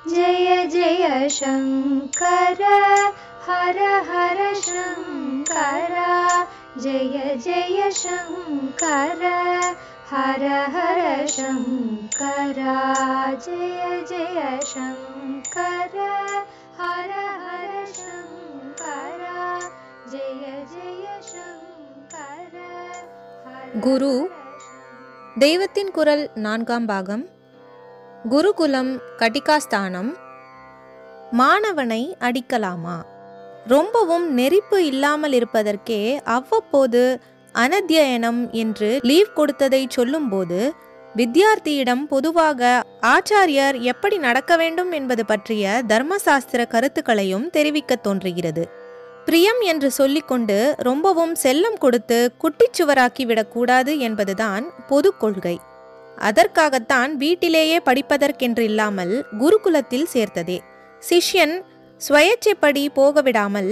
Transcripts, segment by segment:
जय जय शंकर हर हर शंकर जय जय शंकर हर हर शंकर जय जय शंकर हर हर शंकर जय जय शंकर குரு தெய்வத்தின் குரல் 4ஆம் பாகம். குருகுலம் கட்டிகாஸ்தானம். மாணவனை அடிக்கலாமா? ரொம்பவும் நெறிப்பு இல்லாமல் இருப்பதற்கே அவ்வப்போது அனத்தியனம் என்று லீவ் கொடுத்ததை சொல்லும்போது வித்யார்த்தியிடம் பொதுவாக ஆச்சாரியர் எப்படி நடக்க வேண்டும் என்பது பற்றிய தர்மசாஸ்திர கருத்துக்களையும் தெரிவிக்க தோன்றுகிறது. பிரியம் என்று சொல்லிக்கொண்டு ரொம்பவும் செல்லம் கொடுத்து குட்டிச்சுவராக்கி விடக்கூடாது என்பதுதான் பொது கொள்கை. அதற்காகத்தான் வீட்டிலேயே படிப்பதற்கென்றில்லாமல் குருகுலத்தில் சேர்த்ததே. சிஷ்யன் சுயேச்சைப்படி போகவிடாமல்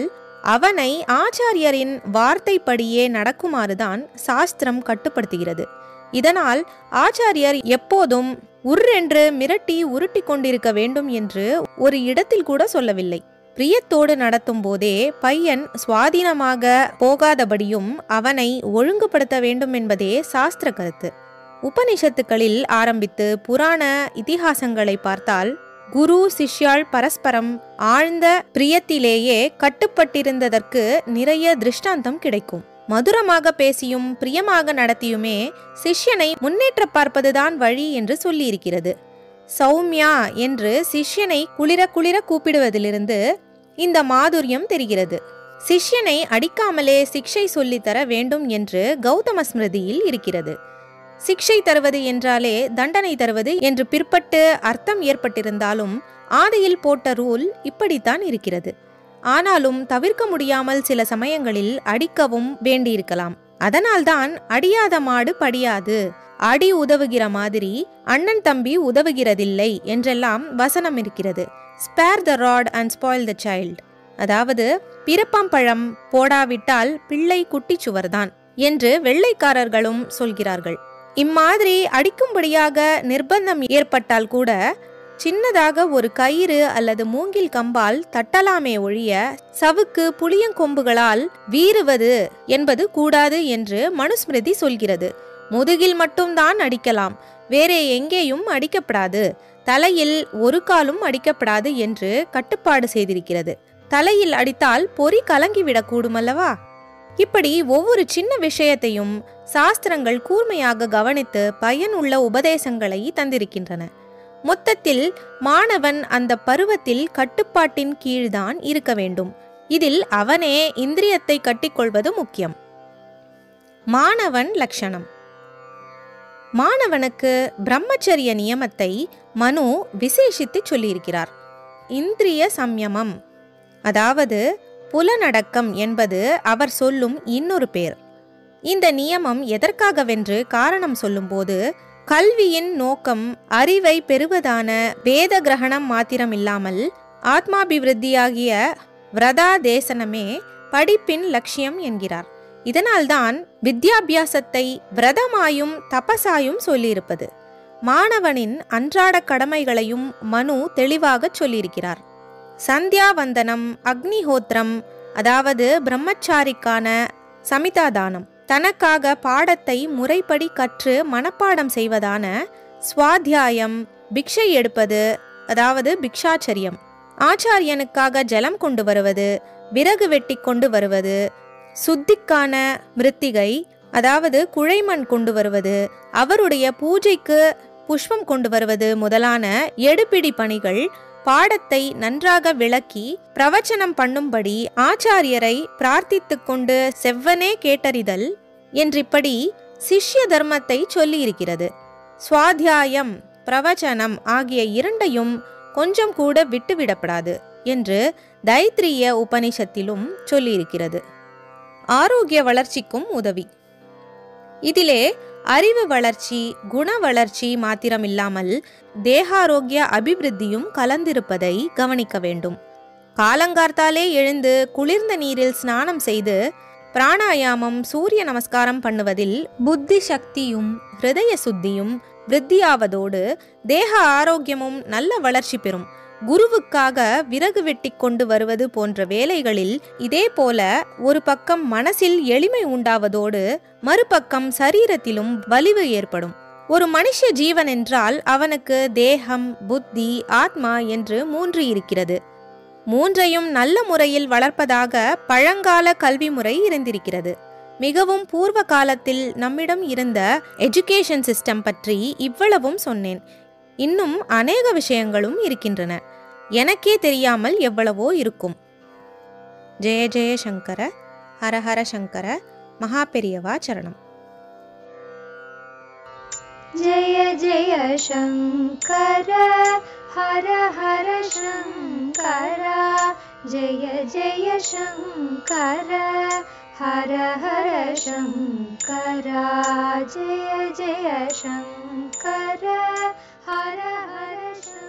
அவனை ஆச்சாரியரின் வார்த்தைப்படியே நடக்குமாறுதான் சாஸ்திரம் கட்டுப்படுத்துகிறது. இதனால் ஆச்சாரியர் எப்போதும் உர்ரென்று மிரட்டி உருட்டி கொண்டிருக்க வேண்டும் என்று ஒரு இடத்தில் கூட சொல்லவில்லை. பிரியத்தோடு நடத்தும் போதே பையன் சுவாதீனமாக போகாதபடியும் அவனை ஒழுங்குபடுத்த வேண்டும் என்பதே சாஸ்திர கருத்து. உபனிஷத்துக்களில் ஆரம்பித்து புராண இதிகாசங்களை பார்த்தால் குரு சிஷ்யாள் பரஸ்பரம் ஆழ்ந்த பிரியத்திலேயே கட்டுப்பட்டிருந்ததற்கு நிறைய திருஷ்டாந்தம் கிடைக்கும். மதுரமாக பேசியும் பிரியமாக நடத்தியுமே சிஷ்யனை முன்னேற்ற பார்ப்பதுதான் வழி என்று சொல்லியிருக்கிறது. சௌமியா என்று சிஷ்யனை குளிர குளிர கூப்பிடுவதிலிருந்து இந்த மாதுரியம் தெரிகிறது. சிஷ்யனை அடிக்காமலே சிக்ஷை சொல்லித்தர வேண்டும் என்று கௌதம ஸ்மிருதியில் இருக்கிறது. சிக்ஷை தருவது என்றாலே தண்டனை தருவது என்று பிற்பட்டு அர்த்தம் ஏற்பட்டிருந்தாலும் ஆதியில் போட்ட ரூல் இப்படித்தான் இருக்கிறது. ஆனாலும் தவிர்க்க முடியாமல் சில சமயங்களில் அடிக்கவும் வேண்டியிருக்கலாம். அதனால்தான் அடியாத மாடு படியாது, அடி உதவுகிற மாதிரி அண்ணன் தம்பி உதவுகிறதில்லை என்றெல்லாம் வசனம் இருக்கிறது. Spare the rod and spoil the child, அதாவது பிறப்பம்பழம் போடாவிட்டால் பிள்ளை குட்டிச்சுவர்தான் என்று வெள்ளைக்காரர்களும் சொல்கிறார்கள். இம்மாதிரி அடிக்கும்படியாக நிர்பந்தம் ஏற்பட்டால் கூட சின்னதாக ஒரு கயிறு அல்லது மூங்கில் கம்பால் தட்டலாமே ஒழிய சவுக்கு புளியங்கொம்புகளால் வீறுவது என்பது கூடாது என்று மனுஸ்மிருதி சொல்கிறது. முதுகில் மட்டும்தான் அடிக்கலாம், வேறே எங்கேயும் அடிக்கப்படாது, தலையில் ஒரு காலும் அடிக்கப்படாது என்று கட்டுப்பாடு செய்திருக்கிறது. தலையில் அடித்தால் பொறி கலங்கிவிடக் கூடுமல்லவா? இப்படி ஒவ்வொரு சின்ன விஷயத்தையும் சாஸ்திரங்கள் கூர்மையாக கவனித்து பயனுள்ள உபதேசங்களை தந்திருக்கின்றன. மொத்தத்தில் மாணவன் அந்த பருவத்தில் கட்டுப்பாட்டின் கீழ்தான் இருக்க வேண்டும். இதில் அவனே இந்திரியத்தை கட்டிக்கொள்வது முக்கியம். மாணவன் லட்சணம். மாணவனுக்கு பிரம்மச்சரிய நியமத்தை மனு விசேஷித்து சொல்லியிருக்கிறார். இந்திரிய சம்யமம், அதாவது புலனடக்கம் என்பது அவர் சொல்லும் இன்னொரு பேர். இந்த நியமம் எதற்காகவென்று காரணம் சொல்லும்போது, கல்வியின் நோக்கம் அறிவை பெறுவதான வேத கிரகணம் மாத்திரமில்லாமல் ஆத்மாபிவிருத்தியாகிய விரதாதேசனமே படிப்பின் லட்சியம் என்கிறார். இதனால்தான் வித்யாபியாசத்தை விரதமாயும் தபசாயும் சொல்லியிருப்பது. மாணவனின் அன்றாட கடமைகளையும் மனு தெளிவாக சொல்லியிருக்கிறார். சந்தியாவந்தனம், அக்னிஹோத்திரம், அதாவது பிரம்மச்சாரிக்கான சமிதாதானம், தனக்காக பாடத்தை முறைப்படி கற்று மனப்பாடம் செய்வதான ஸ்வாத்தியாயம், பிக்ஷை எடுப்பது, அதாவது பிக்ஷாச்சரியம், ஆச்சாரியனுக்காக ஜலம் கொண்டு வருவது, விறகு வெட்டி கொண்டு வருவது, சுத்திக்கான மிருத்திகை, அதாவது குழைமண் கொண்டு வருவது, அவருடைய பூஜைக்கு புஷ்பம் கொண்டு வருவது முதலான எடுபிடி பணிகள் பாடத்தை நன்றாக விளக்கி பிரவச்சனம் பண்ணும்படி ஆச்சாரியரை பிரார்த்தித்து கொண்டு செவ்வனே கேட்டறிதல் என்றிப்படி சிஷ்ய தர்மத்தை சொல்லியிருக்கிறது. சுவாத்தியாயம், பிரவச்சனம் ஆகிய இரண்டையும் கொஞ்சம் கூட விட்டுவிடப்படாது என்று தைத்திரிய உபனிஷத்திலும் சொல்லியிருக்கிறது. ஆரோக்கிய வளர்ச்சிக்கும் உதவி. இதிலே அறிவு வளர்ச்சி, குண வளர்ச்சி மாத்திரமில்லாமல் தேகாரோக்கிய அபிவிருத்தியும் கலந்திருப்பதை கவனிக்க வேண்டும். காலங்கார்த்தாலே எழுந்து குளிர்ந்த நீரில் ஸ்நானம் செய்து பிராணாயாமம், சூரிய நமஸ்காரம் பண்ணுவதில் புத்தி சக்தியும் ஹிருதய சுத்தியும் விருத்தியாவதோடு தேக ஆரோக்கியமும் நல்ல வளர்ச்சி பெறும். குருவுக்காக விறகு வெட்டி கொண்டு வருவது போன்ற வேலைகளில் இதே போல ஒரு பக்கம் மனசில் எளிமை உண்டாவதோடு மறுபக்கம் சரீரத்திலும் வலிவு ஏற்படும். ஒரு மனுஷ ஜீவன் என்றால் அவனுக்கு தேகம், புத்தி, ஆத்மா என்று 3 இருக்கிறது. 3ஐயும் நல்ல முறையில் வளர்ப்பதாக பழங்கால கல்வி முறை இருந்திருக்கிறது. மிகவும் பூர்வ காலத்தில் நம்மிடம் இருந்த எஜுகேஷன் சிஸ்டம் பற்றி இவ்வளவும் சொன்னேன். இன்னும் அநேக விஷயங்களும் இருக்கின்றன. எனக்கே தெரியாமல் எவ்வளவோ இருக்கும். ஜெய ஜெய சங்கர, ஹரஹர சங்கர, மகாபெரியவா சரணம். जय जय शङ्कर हर हर शङ्कर जय जय शङ्कर हर हर शङ्कर जय जय शङ्कर हर हर शङ्कर।